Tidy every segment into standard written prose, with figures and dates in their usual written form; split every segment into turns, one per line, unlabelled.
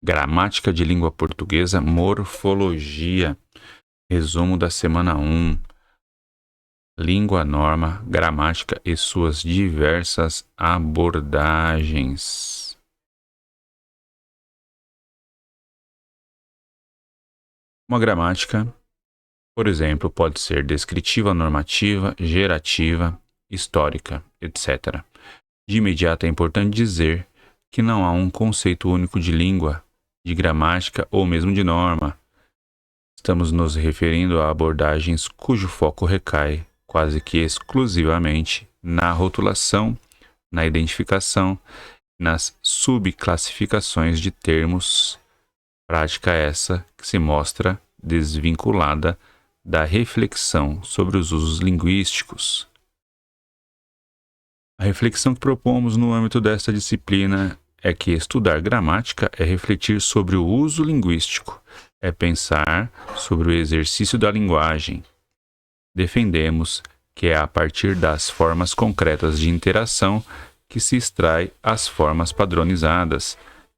Gramática de língua portuguesa, morfologia. Resumo da semana 1. Língua, norma, gramática e suas diversas abordagens. Uma gramática, por exemplo, pode ser descritiva, normativa, gerativa, histórica, etc. De imediato é importante dizer que não há um conceito único de língua, de gramática ou mesmo de norma. Estamos nos referindo a abordagens cujo foco recai quase que exclusivamente na rotulação, na identificação, nas subclassificações de termos, prática essa que se mostra desvinculada da reflexão sobre os usos linguísticos. A reflexão que propomos no âmbito desta disciplina é que estudar gramática é refletir sobre o uso linguístico, é pensar sobre o exercício da linguagem. Defendemos que é a partir das formas concretas de interação que se extrai as formas padronizadas,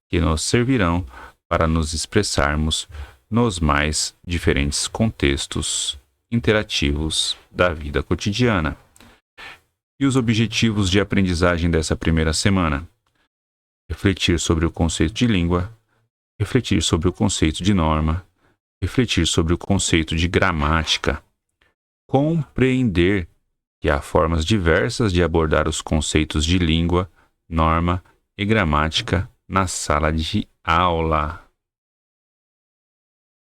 que nos servirão para nos expressarmos nos mais diferentes contextos interativos da vida cotidiana. E os objetivos de aprendizagem dessa primeira semana? Refletir sobre o conceito de língua, refletir sobre o conceito de norma, refletir sobre o conceito de gramática, compreender que há formas diversas de abordar os conceitos de língua, norma e gramática na sala de aula.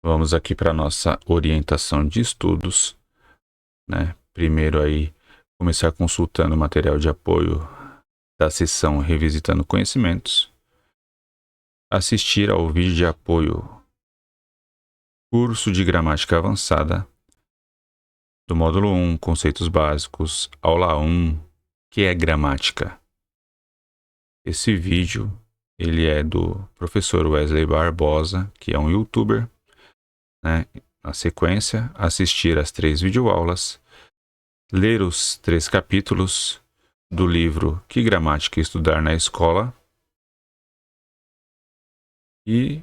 Vamos aqui para a nossa orientação de estudos, né? Primeiro aí, começar consultando o material de apoio da sessão Revisitando Conhecimentos, assistir ao vídeo de apoio Curso de Gramática Avançada, do módulo 1, Conceitos Básicos, aula 1, que é gramática. Esse vídeo, ele é do professor Wesley Barbosa, que é um youtuber, né? Na sequência, assistir às 3 videoaulas, ler os 3 capítulos do livro Que Gramática Estudar na Escola e,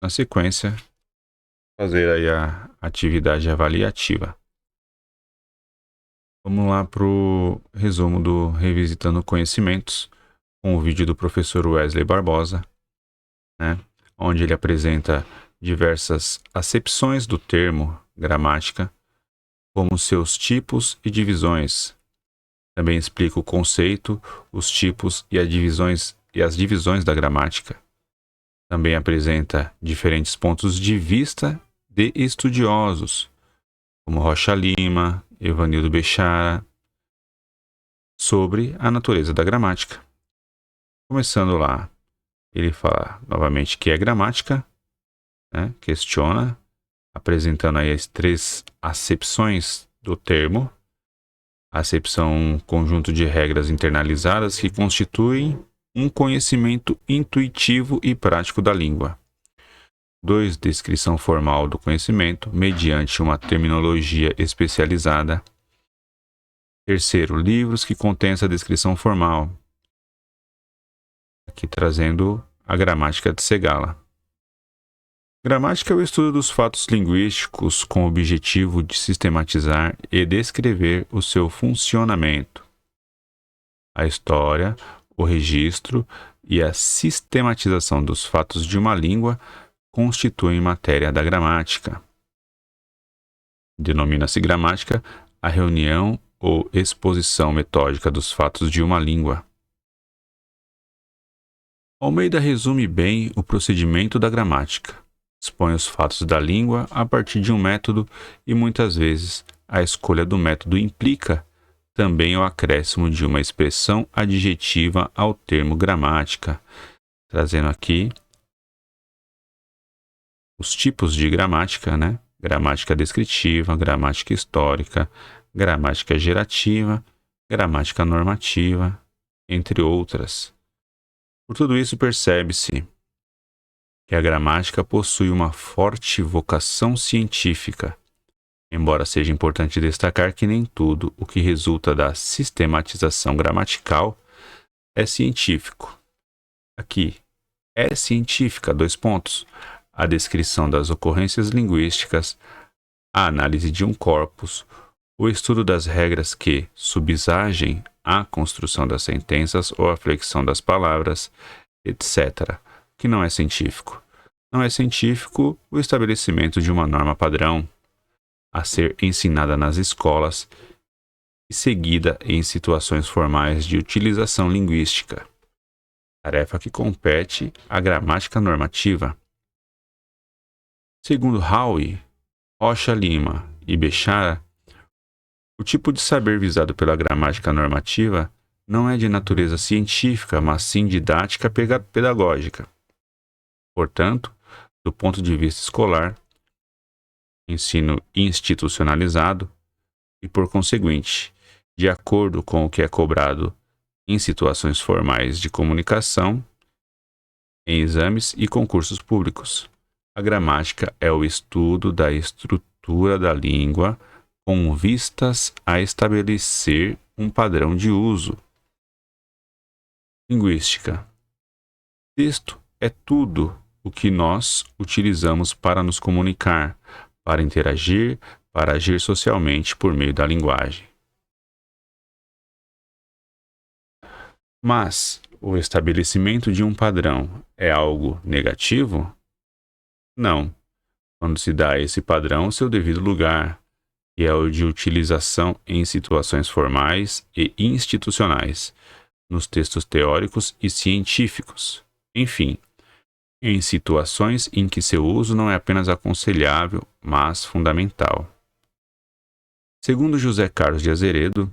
na sequência, fazer aí a atividade avaliativa. Vamos lá para o resumo do Revisitando Conhecimentos, com o vídeo do professor Wesley Barbosa, né, onde ele apresenta diversas acepções do termo gramática, como seus tipos e divisões. Também explica o conceito, os tipos e as divisões da gramática. Também apresenta diferentes pontos de vista de estudiosos, como Rocha Lima, Evanildo Bechara, sobre a natureza da gramática. Começando lá, ele fala novamente que é gramática, né? Questiona, apresentando aí as 3 acepções do termo. A acepção, um conjunto de regras internalizadas que constituem um conhecimento intuitivo e prático da língua. 2. Descrição formal do conhecimento, mediante uma terminologia especializada. 3. Livros que contêm essa descrição formal. Aqui trazendo a gramática de Segala. Gramática é o estudo dos fatos linguísticos com o objetivo de sistematizar e descrever o seu funcionamento. A história, o registro e a sistematização dos fatos de uma língua constituem matéria da gramática. Denomina-se gramática a reunião ou exposição metódica dos fatos de uma língua. Almeida resume bem o procedimento da gramática. Expõe os fatos da língua a partir de um método e, muitas vezes, a escolha do método implica também o acréscimo de uma expressão adjetiva ao termo gramática, trazendo aqui os tipos de gramática, né? Gramática descritiva, gramática histórica, gramática gerativa, gramática normativa, entre outras. Por tudo isso, percebe-se que a gramática possui uma forte vocação científica, embora seja importante destacar que nem tudo o que resulta da sistematização gramatical é científico. Aqui, é científica, a descrição das ocorrências linguísticas, a análise de um corpus, o estudo das regras que subsagem a construção das sentenças ou a flexão das palavras, etc. O que não é científico? Não é científico o estabelecimento de uma norma padrão a ser ensinada nas escolas e seguida em situações formais de utilização linguística, tarefa que compete à gramática normativa. Segundo Howe, Rocha Lima e Bechara, o tipo de saber visado pela gramática normativa não é de natureza científica, mas sim didática pedagógica. Portanto, do ponto de vista escolar, ensino institucionalizado e, por conseguinte, de acordo com o que é cobrado em situações formais de comunicação, em exames e concursos públicos. A gramática é o estudo da estrutura da língua com vistas a estabelecer um padrão de uso. Linguística. Texto é tudo o que nós utilizamos para nos comunicar, para interagir, para agir socialmente por meio da linguagem. Mas o estabelecimento de um padrão é algo negativo? Não, quando se dá a esse padrão o seu devido lugar, que é o de utilização em situações formais e institucionais, nos textos teóricos e científicos. Enfim, em situações em que seu uso não é apenas aconselhável, mas fundamental. Segundo José Carlos de Azeredo,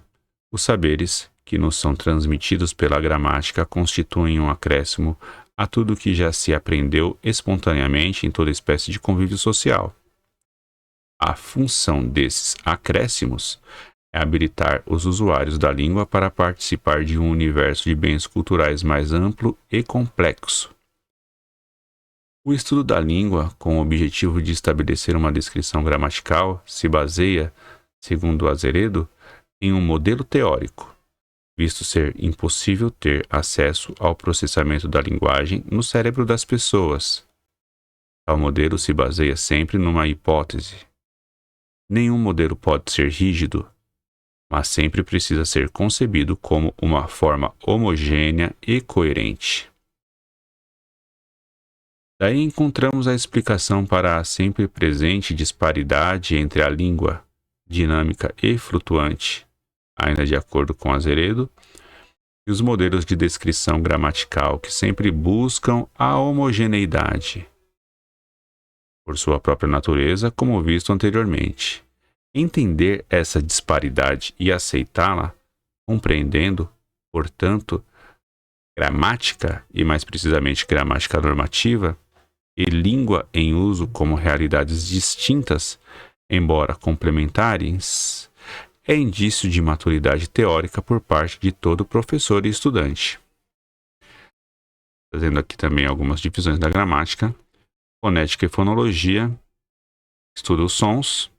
os saberes que nos são transmitidos pela gramática constituem um acréscimo a tudo que já se aprendeu espontaneamente em toda espécie de convívio social. A função desses acréscimos é habilitar os usuários da língua para participar de um universo de bens culturais mais amplo e complexo. O estudo da língua, com o objetivo de estabelecer uma descrição gramatical, se baseia, segundo Azeredo, em um modelo teórico, visto ser impossível ter acesso ao processamento da linguagem no cérebro das pessoas. Tal modelo se baseia sempre numa hipótese. Nenhum modelo pode ser rígido, mas sempre precisa ser concebido como uma forma homogênea e coerente. Daí encontramos a explicação para a sempre presente disparidade entre a língua dinâmica e flutuante, ainda de acordo com Azeredo, e os modelos de descrição gramatical que sempre buscam a homogeneidade, por sua própria natureza, como visto anteriormente. Entender essa disparidade e aceitá-la, compreendendo, portanto, gramática, e mais precisamente gramática normativa, e língua em uso como realidades distintas, embora complementares, é indício de maturidade teórica por parte de todo professor e estudante. Fazendo aqui também algumas divisões da gramática: fonética e fonologia, estudo os sons;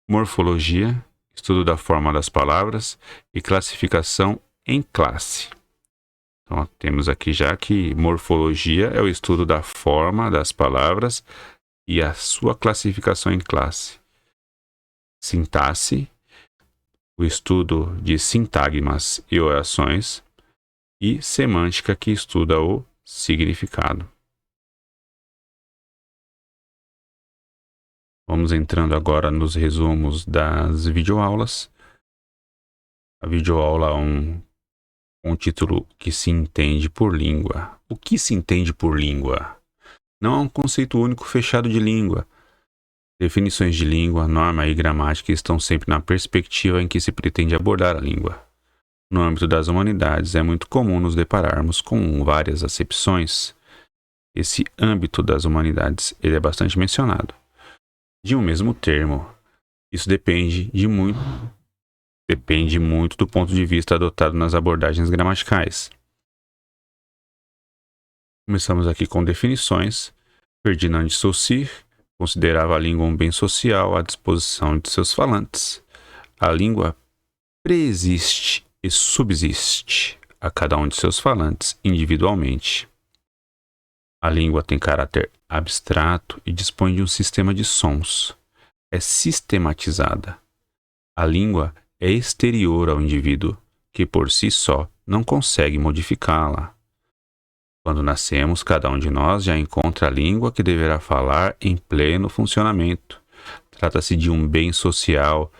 morfologia, estudo da forma das palavras; e classificação em classe. Então, temos aqui já que morfologia é o estudo da forma das palavras e a sua classificação em classe. Sintaxe, o estudo de sintagmas e orações; e semântica, que estuda o significado. Vamos entrando agora nos resumos das videoaulas. A videoaula 1, com o título Que se entende por língua. O que se entende por língua? Não é um conceito único fechado de língua. Definições de língua, norma e gramática estão sempre na perspectiva em que se pretende abordar a língua. No âmbito das humanidades, é muito comum nos depararmos com várias acepções. Esse âmbito das humanidades ele é bastante mencionado. De um mesmo termo, isso depende muito do ponto de vista adotado nas abordagens gramaticais. Começamos aqui com definições. Ferdinand de Saussure considerava a língua um bem social à disposição de seus falantes. A língua preexiste e subsiste a cada um de seus falantes individualmente. A língua tem caráter abstrato e dispõe de um sistema de sons. É sistematizada. A língua é exterior ao indivíduo, que por si só não consegue modificá-la. Quando nascemos, cada um de nós já encontra a língua que deverá falar em pleno funcionamento. Trata-se de um bem social,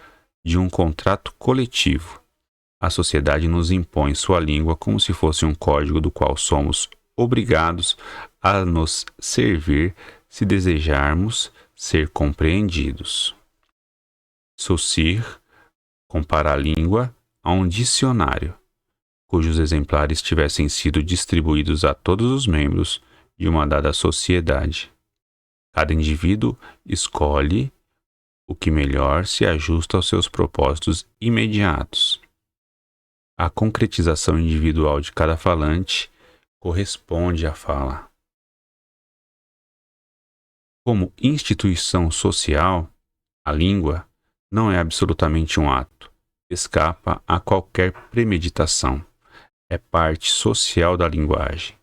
de um contrato coletivo. A sociedade nos impõe sua língua como se fosse um código do qual somos obrigados a nos servir se desejarmos ser compreendidos. Saussure compara a língua a um dicionário, cujos exemplares tivessem sido distribuídos a todos os membros de uma dada sociedade. Cada indivíduo escolhe o que melhor se ajusta aos seus propósitos imediatos. A concretização individual de cada falante corresponde à fala. Como instituição social, a língua não é absolutamente um ato, escapa a qualquer premeditação. É parte social da linguagem.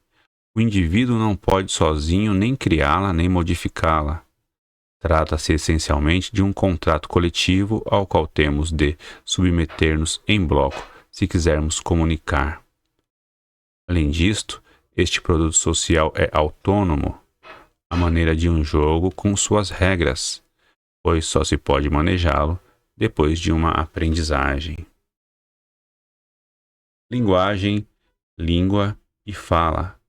O indivíduo não pode sozinho nem criá-la nem modificá-la. Trata-se essencialmente de um contrato coletivo ao qual temos de submeter-nos em bloco se quisermos comunicar. Além disto, este produto social é autônomo, à maneira de um jogo com suas regras, pois só se pode manejá-lo depois de uma aprendizagem. Linguagem, língua e fala.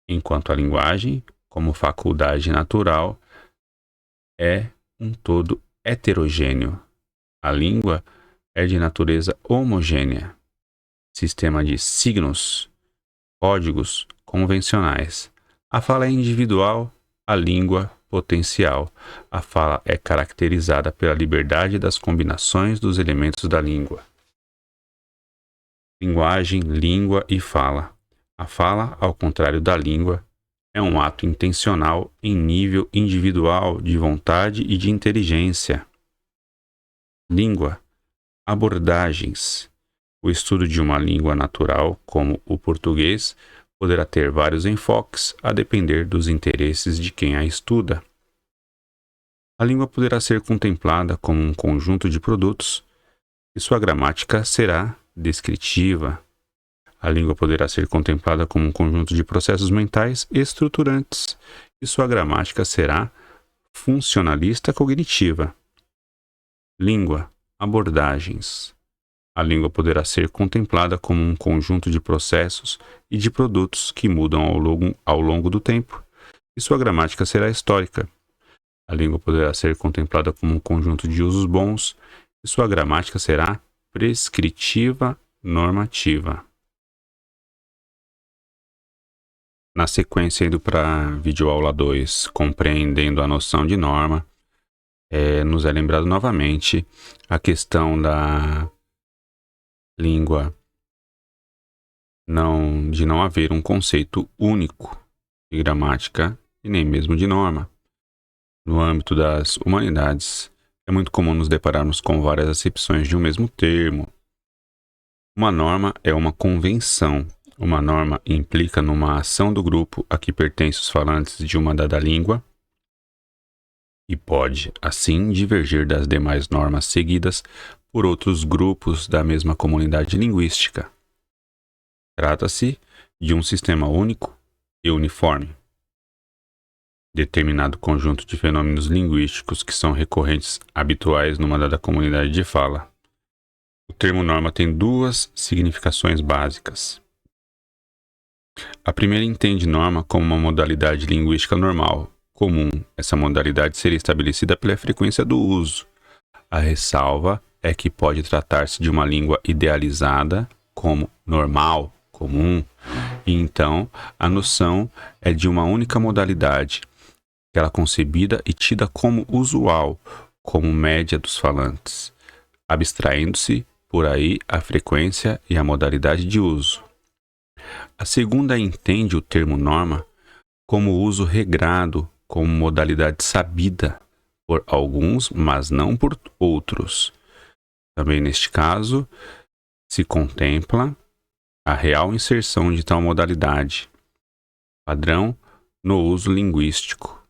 Enquanto a linguagem, como faculdade natural, é um todo heterogêneo. A língua é de natureza homogênea, sistema de signos, códigos convencionais. A fala é individual, a língua potencial. A fala é caracterizada pela liberdade das combinações dos elementos da língua. Linguagem, língua e fala. A fala, ao contrário da língua, é um ato intencional em nível individual de vontade e de inteligência. Língua, abordagens. O estudo de uma língua natural, como o português, poderá ter vários enfoques a depender dos interesses de quem a estuda. A língua poderá ser contemplada como um conjunto de produtos e sua gramática será descritiva. A língua poderá ser contemplada como um conjunto de processos mentais estruturantes e sua gramática será funcionalista cognitiva. Língua, abordagens. A língua poderá ser contemplada como um conjunto de processos e de produtos que mudam ao longo do tempo, e sua gramática será histórica. A língua poderá ser contemplada como um conjunto de usos bons, e sua gramática será prescritiva normativa. Na sequência, indo para videoaula 2, compreendendo a noção de norma, nos é lembrado novamente a questão da língua de não haver um conceito único de gramática e nem mesmo de norma. No âmbito das humanidades, é muito comum nos depararmos com várias acepções de um mesmo termo. Uma norma é uma convenção. Uma norma implica numa ação do grupo a que pertencem os falantes de uma dada língua e pode, assim, divergir das demais normas seguidas por outros grupos da mesma comunidade linguística. Trata-se de um sistema único e uniforme. Determinado conjunto de fenômenos linguísticos que são recorrentes habituais numa dada comunidade de fala. O termo norma tem duas significações básicas. A primeira entende norma como uma modalidade linguística normal, comum. Essa modalidade seria estabelecida pela frequência do uso. A ressalva é que pode tratar-se de uma língua idealizada como normal, comum, e então a noção é de uma única modalidade, aquela concebida e tida como usual, como média dos falantes, abstraindo-se por aí a frequência e a modalidade de uso. A segunda entende o termo norma como uso regrado, como modalidade sabida por alguns, mas não por outros. Também neste caso, se contempla a real inserção de tal modalidade, padrão no uso linguístico.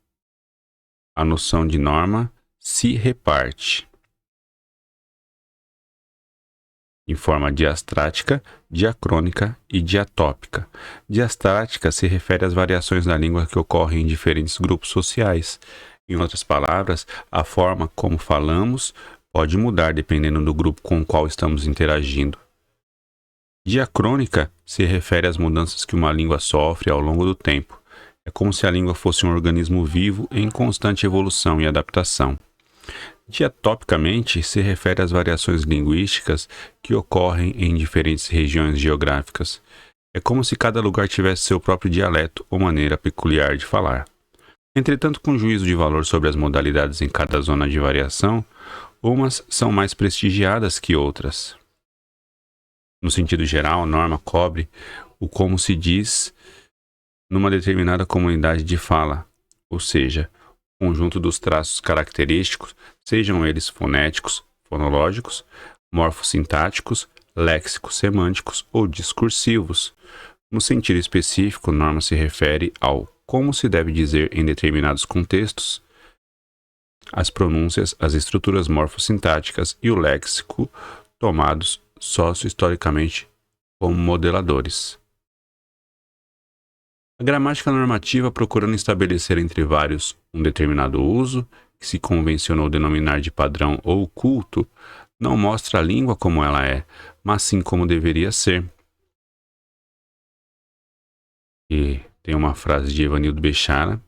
A noção de norma se reparte em forma diastrática, diacrônica e diatópica. Diastrática se refere às variações da língua que ocorrem em diferentes grupos sociais. Em outras palavras, a forma como falamos pode mudar dependendo do grupo com o qual estamos interagindo. Diacrônica se refere às mudanças que uma língua sofre ao longo do tempo. É como se a língua fosse um organismo vivo em constante evolução e adaptação. Diatopicamente se refere às variações linguísticas que ocorrem em diferentes regiões geográficas. É como se cada lugar tivesse seu próprio dialeto ou maneira peculiar de falar. Entretanto, com juízo de valor sobre as modalidades em cada zona de variação, umas são mais prestigiadas que outras. No sentido geral, a norma cobre o como se diz numa determinada comunidade de fala, ou seja, conjunto dos traços característicos, sejam eles fonéticos, fonológicos, morfossintáticos, léxicos, semânticos ou discursivos. No sentido específico, norma se refere ao como se deve dizer em determinados contextos, as pronúncias, as estruturas morfossintáticas e o léxico tomados socio-historicamente como modeladores. A gramática normativa, procurando estabelecer entre vários um determinado uso, que se convencionou denominar de padrão ou culto, não mostra a língua como ela é, mas sim como deveria ser. E tem uma frase de Evanildo Bechara,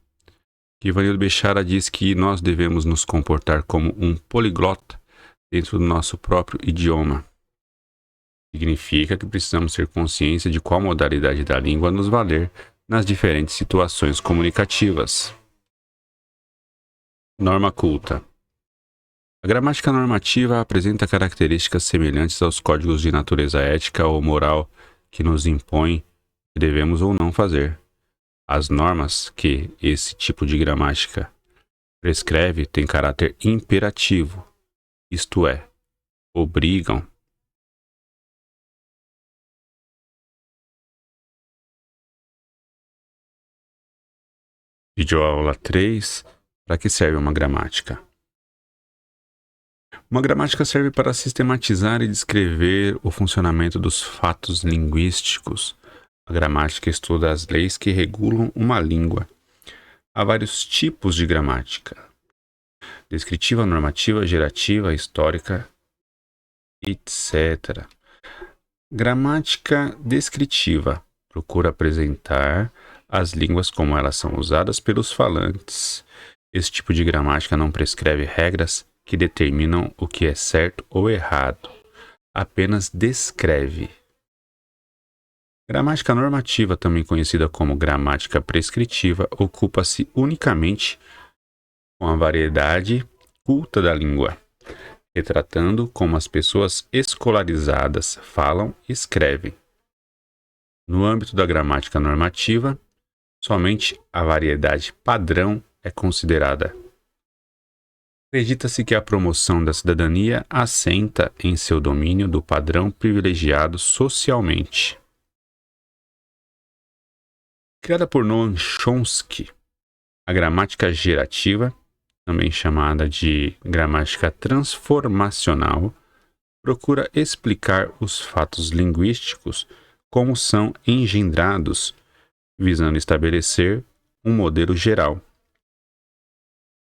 que Evanildo Bechara diz que nós devemos nos comportar como um poliglota dentro do nosso próprio idioma. Significa que precisamos ter consciência de qual modalidade da língua nos valer nas diferentes situações comunicativas. Norma culta. A gramática normativa apresenta características semelhantes aos códigos de natureza ética ou moral que nos impõem o que devemos ou não fazer. As normas que esse tipo de gramática prescreve têm caráter imperativo, isto é, obrigam. Videoaula 3. Para que serve uma gramática? Uma gramática serve para sistematizar e descrever o funcionamento dos fatos linguísticos. A gramática estuda as leis que regulam uma língua. Há vários tipos de gramática: descritiva, normativa, gerativa, histórica, etc. Gramática descritiva procura apresentar as línguas como elas são usadas pelos falantes. Esse tipo de gramática não prescreve regras que determinam o que é certo ou errado, apenas descreve. Gramática normativa, também conhecida como gramática prescritiva, ocupa-se unicamente com a variedade culta da língua, retratando como as pessoas escolarizadas falam e escrevem. No âmbito da gramática normativa, somente a variedade padrão é considerada. Acredita-se que a promoção da cidadania assenta em seu domínio do padrão privilegiado socialmente. Criada por Noam Chomsky, a gramática gerativa, também chamada de gramática transformacional, procura explicar os fatos linguísticos como são engendrados, visando estabelecer um modelo geral,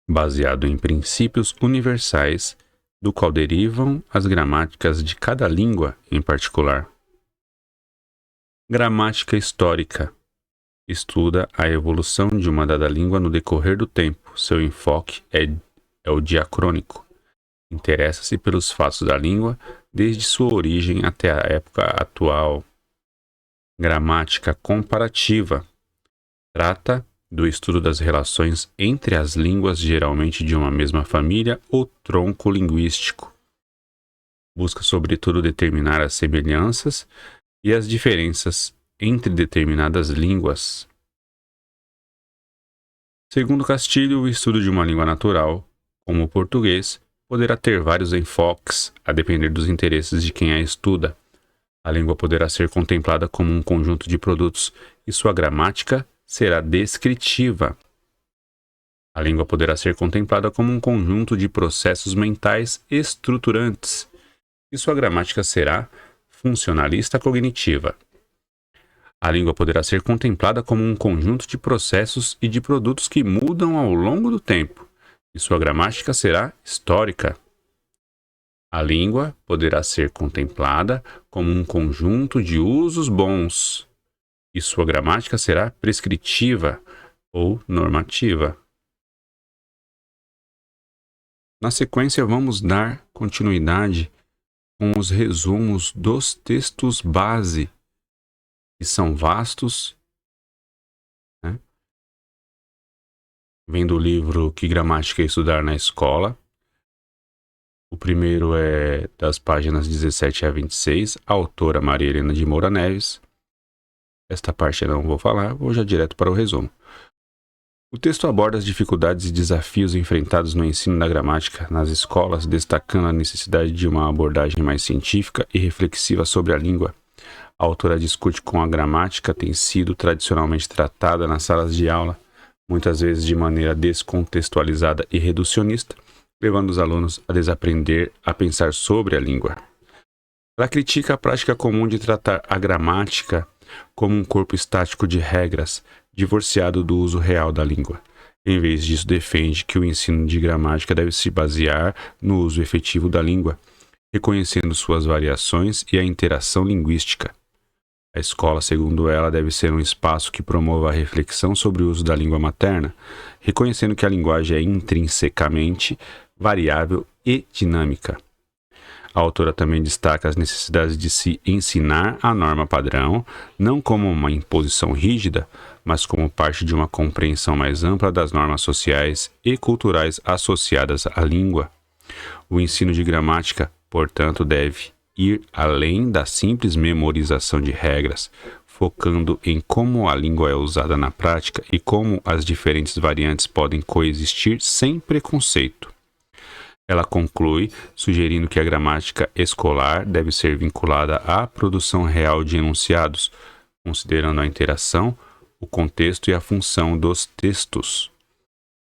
baseado em princípios universais, do qual derivam as gramáticas de cada língua em particular. Gramática histórica estuda a evolução de uma dada língua no decorrer do tempo. Seu enfoque é o diacrônico. Interessa-se pelos fatos da língua desde sua origem até a época atual. Gramática comparativa trata do estudo das relações entre as línguas, geralmente de uma mesma família ou tronco linguístico. Busca, sobretudo, determinar as semelhanças e as diferenças entre determinadas línguas. Segundo Castilho, o estudo de uma língua natural, como o português, poderá ter vários enfoques, a depender dos interesses de quem a estuda. A língua poderá ser contemplada como um conjunto de produtos e sua gramática será descritiva. A língua poderá ser contemplada como um conjunto de processos mentais estruturantes, e sua gramática será funcionalista cognitiva. A língua poderá ser contemplada como um conjunto de processos e de produtos que mudam ao longo do tempo, e sua gramática será histórica. A língua poderá ser contemplada como um conjunto de usos bons, e sua gramática será prescritiva ou normativa. Na sequência, vamos dar continuidade com os resumos dos textos base, que são vastos, né? Vem do livro Que Gramática Estudar na Escola. O primeiro é das páginas 17 a 26, a autora Maria Helena de Moura Neves. Esta parte eu não vou falar, vou já direto para o resumo. O texto aborda as dificuldades e desafios enfrentados no ensino da gramática nas escolas, destacando a necessidade de uma abordagem mais científica e reflexiva sobre a língua. A autora discute como a gramática tem sido tradicionalmente tratada nas salas de aula, muitas vezes de maneira descontextualizada e reducionista, levando os alunos a desaprender a pensar sobre a língua. Ela critica a prática comum de tratar a gramática como um corpo estático de regras, divorciado do uso real da língua. Em vez disso, defende que o ensino de gramática deve se basear no uso efetivo da língua, reconhecendo suas variações e a interação linguística. A escola, segundo ela, deve ser um espaço que promova a reflexão sobre o uso da língua materna, reconhecendo que a linguagem é intrinsecamente variável e dinâmica. A autora também destaca as necessidades de se ensinar a norma padrão, não como uma imposição rígida, mas como parte de uma compreensão mais ampla das normas sociais e culturais associadas à língua. O ensino de gramática, portanto, deve ir além da simples memorização de regras, focando em como a língua é usada na prática e como as diferentes variantes podem coexistir sem preconceito. Ela conclui sugerindo que a gramática escolar deve ser vinculada à produção real de enunciados, considerando a interação, o contexto e a função dos textos.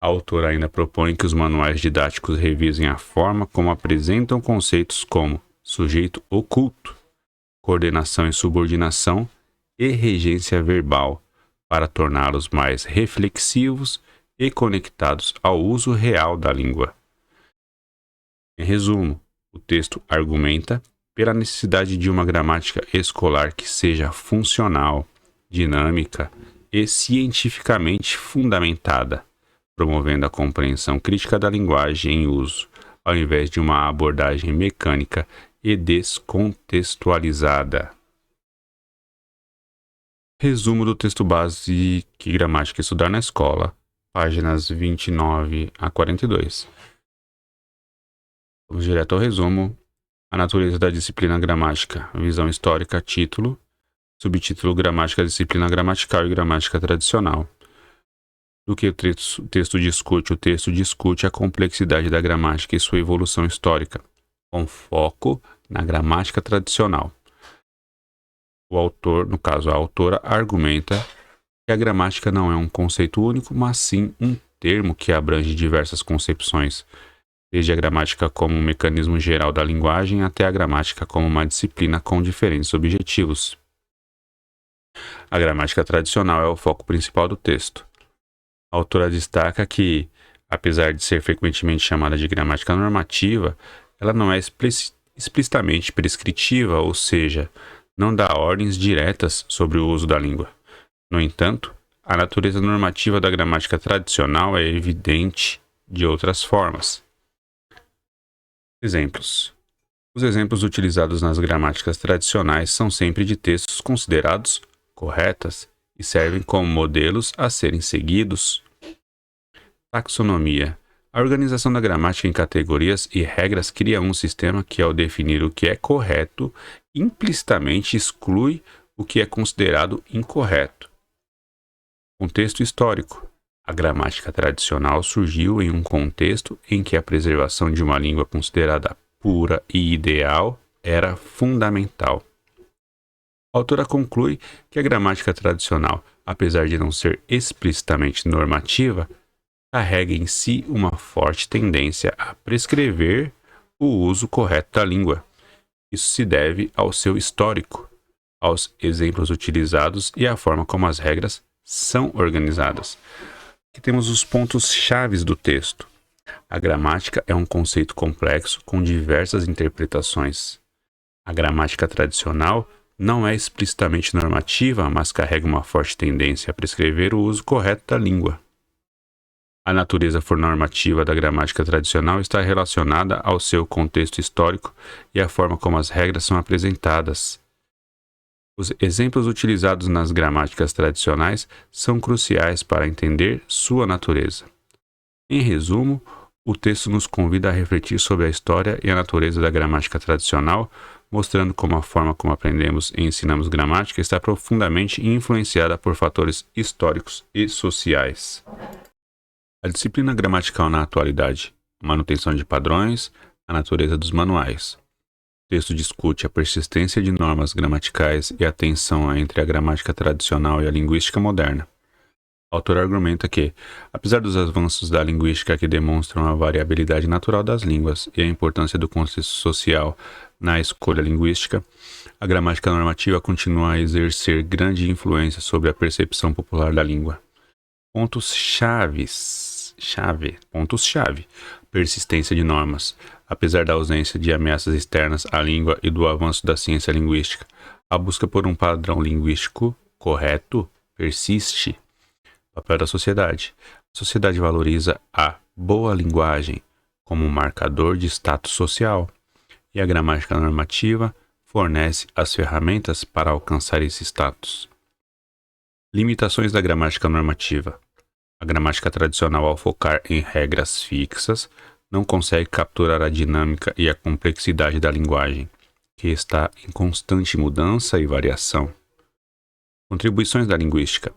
A autora ainda propõe que os manuais didáticos revisem a forma como apresentam conceitos como sujeito oculto, coordenação e subordinação e regência verbal, para torná-los mais reflexivos e conectados ao uso real da língua. Em resumo, o texto argumenta pela necessidade de uma gramática escolar que seja funcional, dinâmica e cientificamente fundamentada, promovendo a compreensão crítica da linguagem em uso, ao invés de uma abordagem mecânica e descontextualizada. Resumo do texto base Que Gramática Estudar na Escola, páginas 29 a 42. Vamos direto ao resumo. A natureza da disciplina gramática, visão histórica, título, subtítulo Gramática, disciplina gramatical e gramática tradicional. Do que o texto discute? O texto discute a complexidade da gramática e sua evolução histórica, com foco na gramática tradicional. O autor, no caso a autora, argumenta que a gramática não é um conceito único, mas sim um termo que abrange diversas concepções, desde a gramática como um mecanismo geral da linguagem até a gramática como uma disciplina com diferentes objetivos. A gramática tradicional é o foco principal do texto. A autora destaca que, apesar de ser frequentemente chamada de gramática normativa, ela não é explicitamente prescritiva, ou seja, não dá ordens diretas sobre o uso da língua. No entanto, a natureza normativa da gramática tradicional é evidente de outras formas. Exemplos. Os exemplos utilizados nas gramáticas tradicionais são sempre de textos considerados corretas e servem como modelos a serem seguidos. Taxonomia. A organização da gramática em categorias e regras cria um sistema que, ao definir o que é correto, implicitamente exclui o que é considerado incorreto. Contexto histórico. A gramática tradicional surgiu em um contexto em que a preservação de uma língua considerada pura e ideal era fundamental. A autora conclui que a gramática tradicional, apesar de não ser explicitamente normativa, carrega em si uma forte tendência a prescrever o uso correto da língua. Isso se deve ao seu histórico, aos exemplos utilizados e à forma como as regras são organizadas. Aqui temos os pontos chaves do texto. A gramática é um conceito complexo com diversas interpretações. A gramática tradicional não é explicitamente normativa, mas carrega uma forte tendência a prescrever o uso correto da língua. A natureza normativa da gramática tradicional está relacionada ao seu contexto histórico e à forma como as regras são apresentadas. Os exemplos utilizados nas gramáticas tradicionais são cruciais para entender sua natureza. Em resumo, o texto nos convida a refletir sobre a história e a natureza da gramática tradicional, mostrando como a forma como aprendemos e ensinamos gramática está profundamente influenciada por fatores históricos e sociais. A disciplina gramatical na atualidade, a manutenção de padrões, a natureza dos manuais. O texto discute a persistência de normas gramaticais e a tensão entre a gramática tradicional e a linguística moderna. O autor argumenta que, apesar dos avanços da linguística que demonstram a variabilidade natural das línguas e a importância do contexto social na escolha linguística, a gramática normativa continua a exercer grande influência sobre a percepção popular da língua. Pontos-chave. Persistência de normas. Apesar da ausência de ameaças externas à língua e do avanço da ciência linguística, a busca por um padrão linguístico correto persiste. Papel da sociedade. A sociedade valoriza a boa linguagem como um marcador de status social, e a gramática normativa fornece as ferramentas para alcançar esse status. Limitações da gramática normativa. A gramática tradicional, ao focar em regras fixas, não consegue capturar a dinâmica e a complexidade da linguagem, que está em constante mudança e variação. Contribuições da linguística.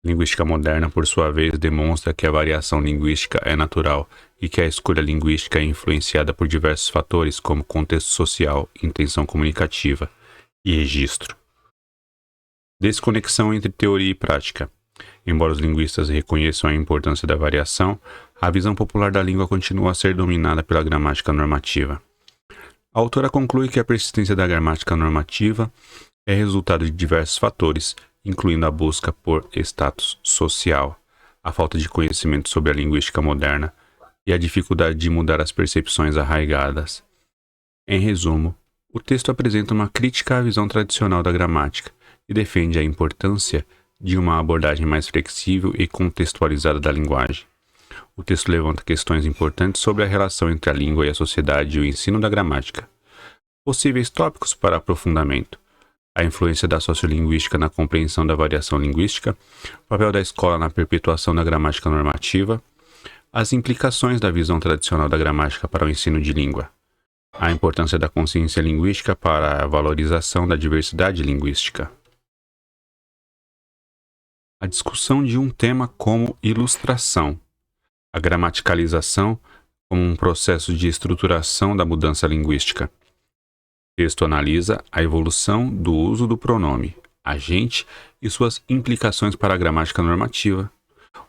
A linguística moderna, por sua vez, demonstra que a variação linguística é natural e que a escolha linguística é influenciada por diversos fatores, como contexto social, intenção comunicativa e registro. Desconexão entre teoria e prática. Embora os linguistas reconheçam a importância da variação, a visão popular da língua continua a ser dominada pela gramática normativa. A autora conclui que a persistência da gramática normativa é resultado de diversos fatores, incluindo a busca por status social, a falta de conhecimento sobre a linguística moderna e a dificuldade de mudar as percepções arraigadas. Em resumo, o texto apresenta uma crítica à visão tradicional da gramática e defende a importância de uma abordagem mais flexível e contextualizada da linguagem. O texto levanta questões importantes sobre a relação entre a língua e a sociedade e o ensino da gramática. Possíveis tópicos para aprofundamento: a influência da sociolinguística na compreensão da variação linguística, o papel da escola na perpetuação da gramática normativa, as implicações da visão tradicional da gramática para o ensino de língua, a importância da consciência linguística para a valorização da diversidade linguística. A discussão de um tema como ilustração, a gramaticalização como um processo de estruturação da mudança linguística. O texto analisa a evolução do uso do pronome agente e suas implicações para a gramática normativa.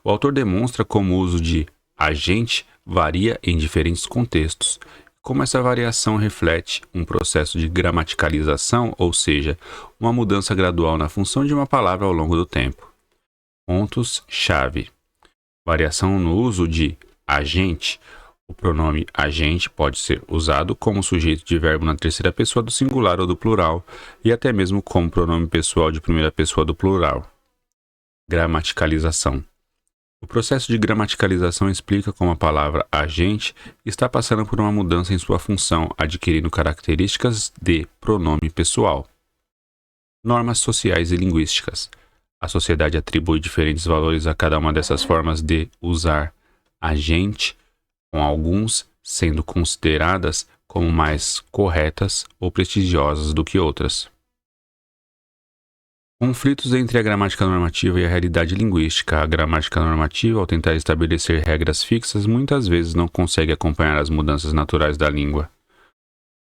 O autor demonstra como o uso de agente varia em diferentes contextos, como essa variação reflete um processo de gramaticalização, ou seja, uma mudança gradual na função de uma palavra ao longo do tempo. Pontos-chave. Variação no uso de agente. O pronome agente pode ser usado como sujeito de verbo na terceira pessoa do singular ou do plural, e até mesmo como pronome pessoal de primeira pessoa do plural. Gramaticalização. O processo de gramaticalização explica como a palavra agente está passando por uma mudança em sua função, adquirindo características de pronome pessoal. Normas sociais e linguísticas. A sociedade atribui diferentes valores a cada uma dessas formas de usar agente, com alguns sendo consideradas como mais corretas ou prestigiosas do que outras. Conflitos entre a gramática normativa e a realidade linguística. A gramática normativa, ao tentar estabelecer regras fixas, muitas vezes não consegue acompanhar as mudanças naturais da língua.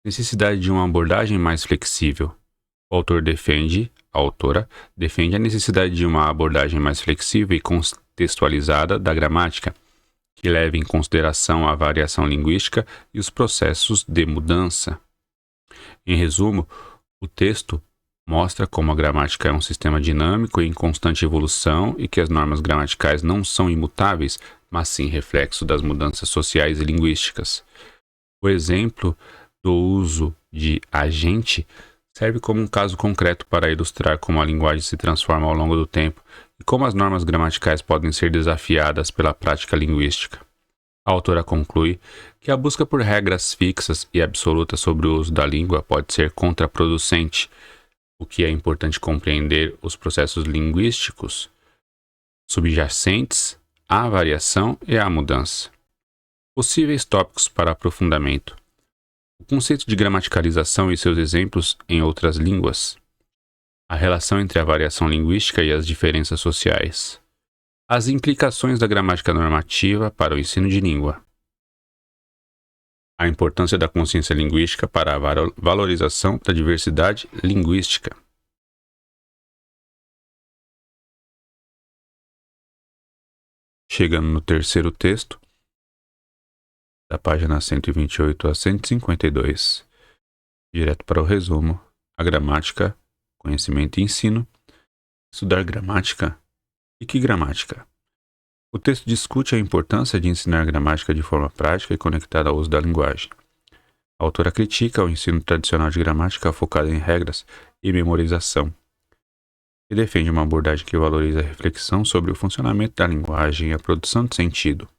Necessidade de uma abordagem mais flexível. O autor defende A autora defende a necessidade de uma abordagem mais flexível e contextualizada da gramática, que leve em consideração a variação linguística e os processos de mudança. Em resumo, o texto mostra como a gramática é um sistema dinâmico e em constante evolução e que as normas gramaticais não são imutáveis, mas sim reflexo das mudanças sociais e linguísticas. O exemplo do uso de agente serve como um caso concreto para ilustrar como a linguagem se transforma ao longo do tempo e como as normas gramaticais podem ser desafiadas pela prática linguística. A autora conclui que a busca por regras fixas e absolutas sobre o uso da língua pode ser contraproducente, o que é importante compreender os processos linguísticos subjacentes à variação e à mudança. Possíveis tópicos para aprofundamento: o conceito de gramaticalização e seus exemplos em outras línguas, a relação entre a variação linguística e as diferenças sociais, as implicações da gramática normativa para o ensino de língua, a importância da consciência linguística para a valorização da diversidade linguística. Chegando no terceiro texto, da página 128 a 152, direto para o resumo: a gramática, conhecimento e ensino, estudar gramática. E que gramática? O texto discute a importância de ensinar gramática de forma prática e conectada ao uso da linguagem. A autora critica o ensino tradicional de gramática focado em regras e memorização, e defende uma abordagem que valoriza a reflexão sobre o funcionamento da linguagem e a produção de sentido.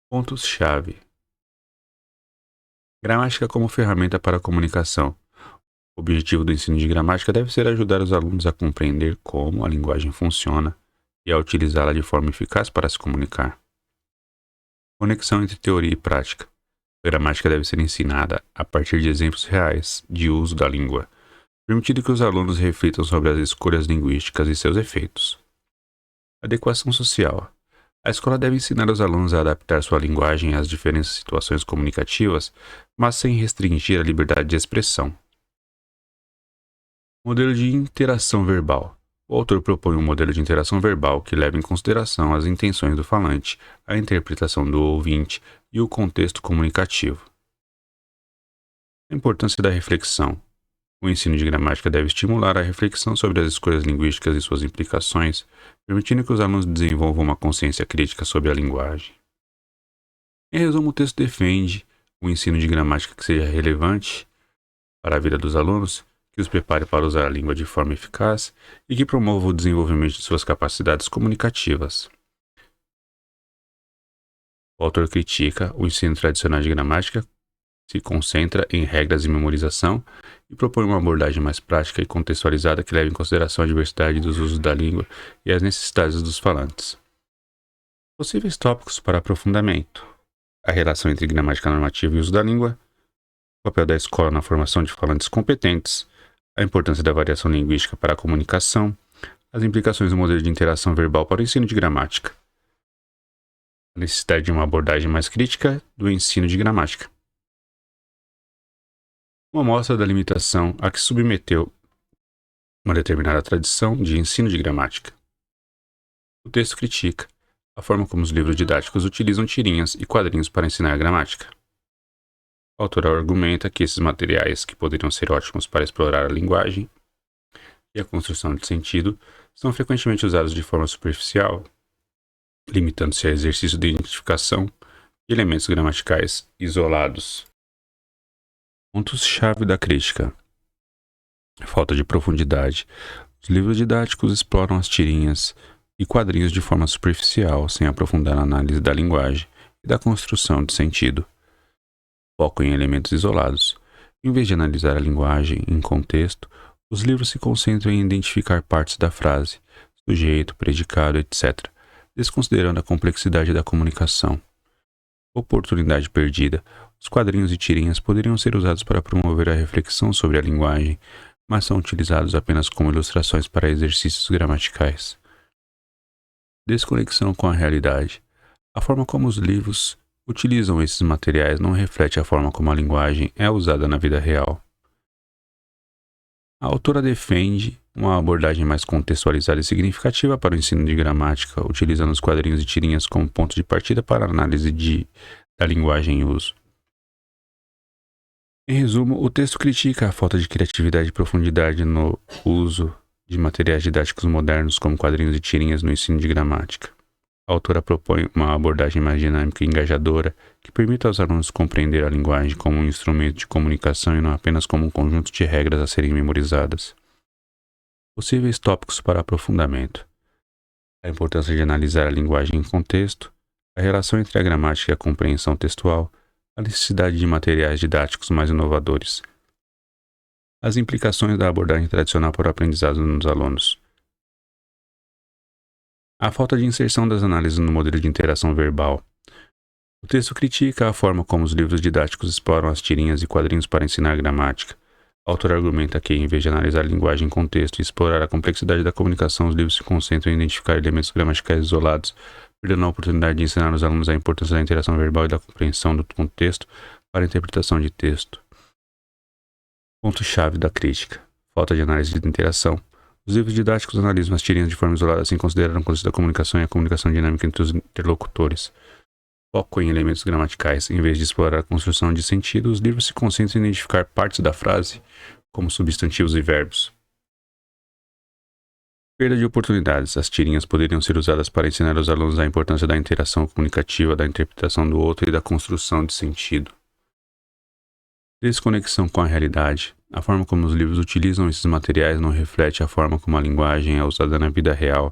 Pontos-chave: gramática como ferramenta para a comunicação. O objetivo do ensino de gramática deve ser ajudar os alunos a compreender como a linguagem funciona e a utilizá-la de forma eficaz para se comunicar. Conexão entre teoria e prática. A gramática deve ser ensinada a partir de exemplos reais de uso da língua, permitindo que os alunos reflitam sobre as escolhas linguísticas e seus efeitos. Adequação social. A escola deve ensinar os alunos a adaptar sua linguagem às diferentes situações comunicativas, mas sem restringir a liberdade de expressão. Modelo de interação verbal. O autor propõe um modelo de interação verbal que leva em consideração as intenções do falante, a interpretação do ouvinte e o contexto comunicativo. A importância da reflexão. O ensino de gramática deve estimular a reflexão sobre as escolhas linguísticas e suas implicações, permitindo que os alunos desenvolvam uma consciência crítica sobre a linguagem. Em resumo, o texto defende um ensino de gramática que seja relevante para a vida dos alunos, que os prepare para usar a língua de forma eficaz e que promova o desenvolvimento de suas capacidades comunicativas. O autor critica o ensino tradicional de gramática, se concentra em regras e memorização e propõe uma abordagem mais prática e contextualizada que leve em consideração a diversidade dos usos da língua e as necessidades dos falantes. Possíveis tópicos para aprofundamento: a relação entre gramática normativa e uso da língua, o papel da escola na formação de falantes competentes, a importância da variação linguística para a comunicação, as implicações do modelo de interação verbal para o ensino de gramática, a necessidade de uma abordagem mais crítica do ensino de gramática. Uma amostra da limitação a que submeteu uma determinada tradição de ensino de gramática. O texto critica a forma como os livros didáticos utilizam tirinhas e quadrinhos para ensinar gramática. A autora argumenta que esses materiais, que poderiam ser ótimos para explorar a linguagem e a construção de sentido, são frequentemente usados de forma superficial, limitando-se a exercício de identificação de elementos gramaticais isolados. Pontos-chave da crítica: falta de profundidade. Os livros didáticos exploram as tirinhas e quadrinhos de forma superficial, sem aprofundar a análise da linguagem e da construção de sentido. Foco em elementos isolados. Em vez de analisar a linguagem em contexto, os livros se concentram em identificar partes da frase, sujeito, predicado, etc., desconsiderando a complexidade da comunicação. Oportunidade perdida. Os quadrinhos e tirinhas poderiam ser usados para promover a reflexão sobre a linguagem, mas são utilizados apenas como ilustrações para exercícios gramaticais. Desconexão com a realidade. A forma como os livros utilizam esses materiais não reflete a forma como a linguagem é usada na vida real. A autora defende uma abordagem mais contextualizada e significativa para o ensino de gramática, utilizando os quadrinhos e tirinhas como ponto de partida para a análise da linguagem em uso. Em resumo, o texto critica a falta de criatividade e profundidade no uso de materiais didáticos modernos como quadrinhos e tirinhas no ensino de gramática. A autora propõe uma abordagem mais dinâmica e engajadora que permita aos alunos compreender a linguagem como um instrumento de comunicação e não apenas como um conjunto de regras a serem memorizadas. Possíveis tópicos para aprofundamento: a importância de analisar a linguagem em contexto, a relação entre a gramática e a compreensão textual, a necessidade de materiais didáticos mais inovadores, as implicações da abordagem tradicional para o aprendizado nos alunos, a falta de inserção das análises no modelo de interação verbal. O texto critica a forma como os livros didáticos exploram as tirinhas e quadrinhos para ensinar gramática. O autor argumenta que, em vez de analisar a linguagem em contexto e explorar a complexidade da comunicação, os livros se concentram em identificar elementos gramaticais isolados, perdendo a oportunidade de ensinar aos alunos a importância da interação verbal e da compreensão do contexto para a interpretação de texto. Ponto-chave da crítica: falta de análise de interação. Os livros didáticos analisam as tirinhas de forma isolada, sem considerar o contexto da comunicação e a comunicação dinâmica entre os interlocutores. Foco em elementos gramaticais. Em vez de explorar a construção de sentido, os livros se concentram em identificar partes da frase, como substantivos e verbos. Perda de oportunidades. As tirinhas poderiam ser usadas para ensinar aos alunos a importância da interação comunicativa, da interpretação do outro e da construção de sentido. Desconexão com a realidade. A forma como os livros utilizam esses materiais não reflete a forma como a linguagem é usada na vida real.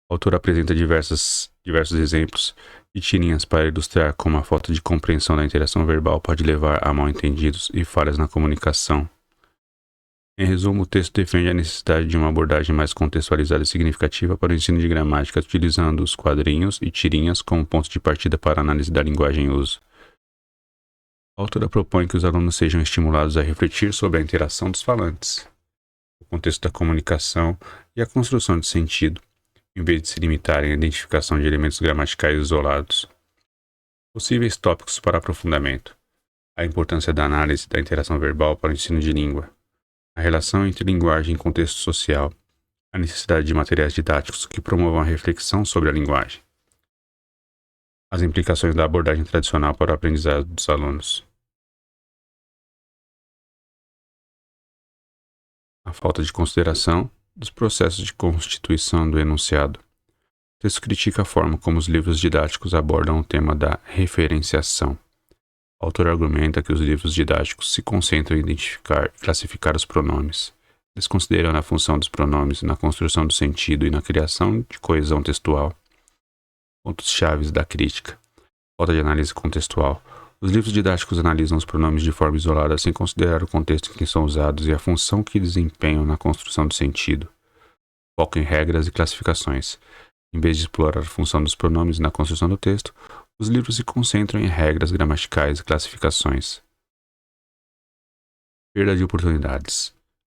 O autor apresenta diversos exemplos de tirinhas para ilustrar como a falta de compreensão da interação verbal pode levar a mal-entendidos e falhas na comunicação. Em resumo, o texto defende a necessidade de uma abordagem mais contextualizada e significativa para o ensino de gramática, utilizando os quadrinhos e tirinhas como ponto de partida para a análise da linguagem em uso. A autora propõe que os alunos sejam estimulados a refletir sobre a interação dos falantes, o contexto da comunicação e a construção de sentido, em vez de se limitarem à identificação de elementos gramaticais isolados. Possíveis tópicos para aprofundamento: a importância da análise da interação verbal para o ensino de língua, a relação entre linguagem e contexto social, a necessidade de materiais didáticos que promovam a reflexão sobre a linguagem, as implicações da abordagem tradicional para o aprendizado dos alunos, a falta de consideração dos processos de constituição do enunciado. O texto critica a forma como os livros didáticos abordam o tema da referenciação. O autor argumenta que os livros didáticos se concentram em identificar e classificar os pronomes, desconsiderando a função dos pronomes na construção do sentido e na criação de coesão textual. Pontos-chave da crítica: falta de análise contextual. Os livros didáticos analisam os pronomes de forma isolada sem considerar o contexto em que são usados e a função que desempenham na construção do sentido. Foco em regras e classificações. Em vez de explorar a função dos pronomes na construção do texto, os livros se concentram em regras gramaticais e classificações. Perda de oportunidades.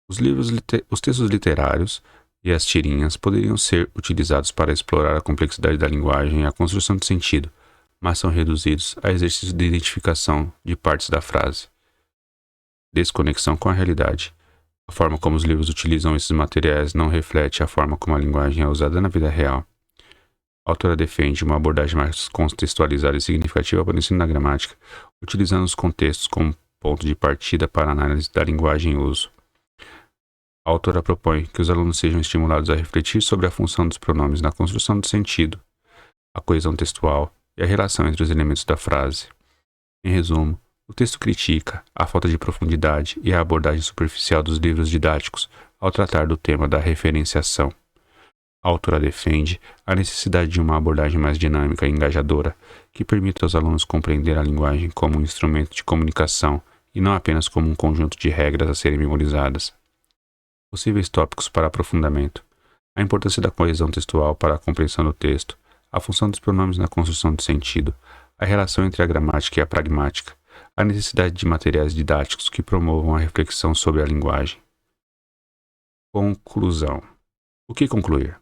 Os textos literários e as tirinhas poderiam ser utilizados para explorar a complexidade da linguagem e a construção de sentido, mas são reduzidos a exercício de identificação de partes da frase. Desconexão com a realidade. A forma como os livros utilizam esses materiais não reflete a forma como a linguagem é usada na vida real. A autora defende uma abordagem mais contextualizada e significativa para o ensino da gramática, utilizando os contextos como ponto de partida para a análise da linguagem em uso. A autora propõe que os alunos sejam estimulados a refletir sobre a função dos pronomes na construção do sentido, a coesão textual e a relação entre os elementos da frase. Em resumo, o texto critica a falta de profundidade e a abordagem superficial dos livros didáticos ao tratar do tema da referenciação. A autora defende a necessidade de uma abordagem mais dinâmica e engajadora que permita aos alunos compreender a linguagem como um instrumento de comunicação e não apenas como um conjunto de regras a serem memorizadas. Possíveis tópicos para aprofundamento: a importância da coesão textual para a compreensão do texto, a função dos pronomes na construção de sentido, a relação entre a gramática e a pragmática, a necessidade de materiais didáticos que promovam a reflexão sobre a linguagem. Conclusão. O que concluir?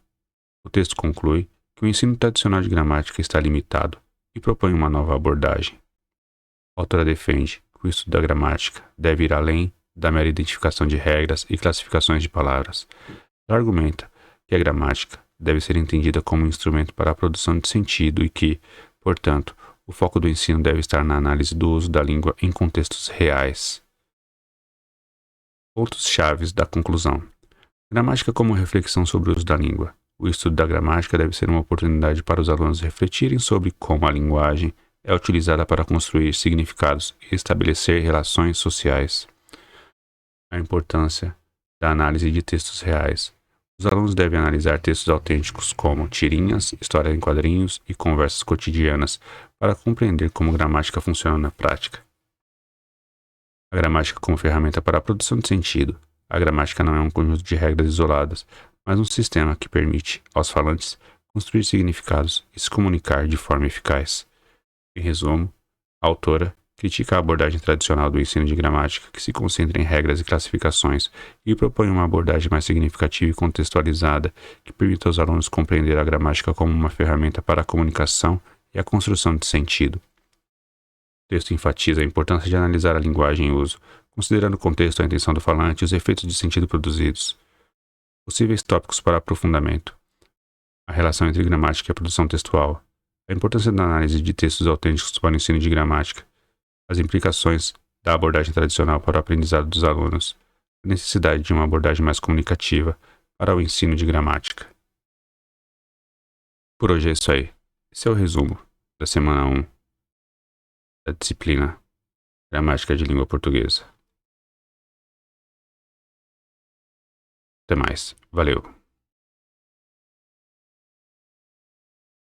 O texto conclui que o ensino tradicional de gramática está limitado e propõe uma nova abordagem. A autora defende que o estudo da gramática deve ir além da mera identificação de regras e classificações de palavras. Ela argumenta que a gramática deve ser entendida como um instrumento para a produção de sentido e que, portanto, o foco do ensino deve estar na análise do uso da língua em contextos reais. Pontos-chave da conclusão. Gramática como reflexão sobre o uso da língua. O estudo da gramática deve ser uma oportunidade para os alunos refletirem sobre como a linguagem é utilizada para construir significados e estabelecer relações sociais. A importância da análise de textos reais. Os alunos devem analisar textos autênticos como tirinhas, histórias em quadrinhos e conversas cotidianas para compreender como gramática funciona na prática. A gramática como ferramenta para a produção de sentido. A gramática não é um conjunto de regras isoladas, mas um sistema que permite aos falantes construir significados e se comunicar de forma eficaz. Em resumo, a autora critica a abordagem tradicional do ensino de gramática, que se concentra em regras e classificações, e propõe uma abordagem mais significativa e contextualizada, que permita aos alunos compreender a gramática como uma ferramenta para a comunicação e a construção de sentido. O texto enfatiza a importância de analisar a linguagem em uso, considerando o contexto, a intenção do falante e os efeitos de sentido produzidos. Possíveis tópicos para aprofundamento. A relação entre gramática e a produção textual. A importância da análise de textos autênticos para o ensino de gramática. As implicações da abordagem tradicional para o aprendizado dos alunos. A necessidade de uma abordagem mais comunicativa para o ensino de gramática. Por hoje é isso aí. Esse é o resumo da semana 1 da disciplina Gramática de Língua Portuguesa. Até mais. Valeu.